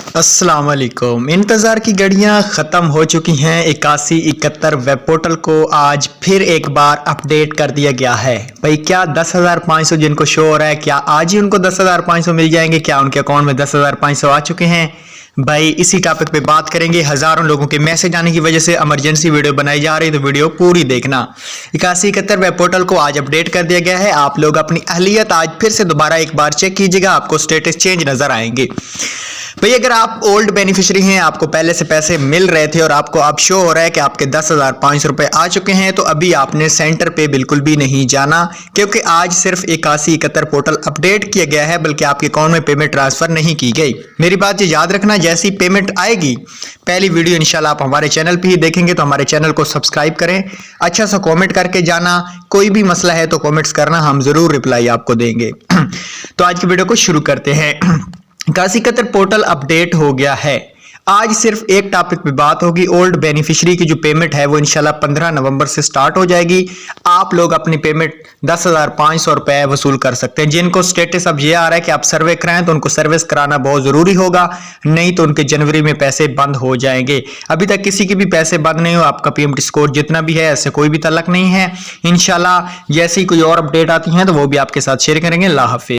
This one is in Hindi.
अस्सलाम वालेकुम। इंतज़ार की घड़ियां ख़त्म हो चुकी हैं। 8171 वेब पोर्टल को आज फिर एक बार अपडेट कर दिया गया है। भाई क्या 10,500 जिनको शो हो रहा है, क्या आज ही उनको 10,500 मिल जाएंगे? क्या उनके अकाउंट में 10,500 आ चुके हैं? भाई इसी टॉपिक पे बात करेंगे। हज़ारों लोगों के मैसेज आने की वजह से इमरजेंसी वीडियो बनाई जा रही है, तो वीडियो पूरी देखना। 8171 वेब पोर्टल को आज अपडेट कर दिया गया है। आप लोग अपनी अहलियत आज फिर से दोबारा एक बार चेक कीजिएगा, आपको स्टेटस चेंज नजर आएंगे। भाई अगर आप ओल्ड बेनिफिशियरी हैं, आपको पहले से पैसे मिल रहे थे और आपको अब शो हो रहा है कि आपके 10,500 रुपए आ चुके हैं, तो अभी आपने सेंटर पे बिल्कुल भी नहीं जाना, क्योंकि आज सिर्फ 8171 पोर्टल अपडेट किया गया है, बल्कि आपके अकाउंट में पेमेंट ट्रांसफर नहीं की गई। मेरी बात ये याद रखना, जैसी पेमेंट आएगी पहली वीडियो इंशाल्लाह आप हमारे चैनल पे ही देखेंगे, तो हमारे चैनल को सब्सक्राइब करें, अच्छा सा कॉमेंट करके जाना। कोई भी मसला है तो कॉमेंट्स करना, हम जरूर रिप्लाई आपको देंगे। तो आज की वीडियो को शुरू करते हैं। 8171 पोर्टल अपडेट हो गया है। आज सिर्फ एक टॉपिक पे बात होगी। ओल्ड बेनिफिशियरी की जो पेमेंट है वो इंशाल्लाह 15 नवंबर से स्टार्ट हो जाएगी। आप लोग अपनी पेमेंट 10,500 रुपए वसूल कर सकते हैं। जिनको स्टेटस अब ये आ रहा है कि आप सर्वे कराएं, तो उनको सर्विस कराना बहुत जरूरी होगा, नहीं तो उनके जनवरी में पैसे बंद हो जाएंगे। अभी तक किसी के भी पैसे बंद नहीं हो, आपका पीएमटी स्कोर जितना भी है ऐसे कोई भी तल्लक नहीं है। इंशाल्लाह जैसी कोई और अपडेट आती है तो वो भी आपके साथ शेयर करेंगे। अल्लाह हाफिज।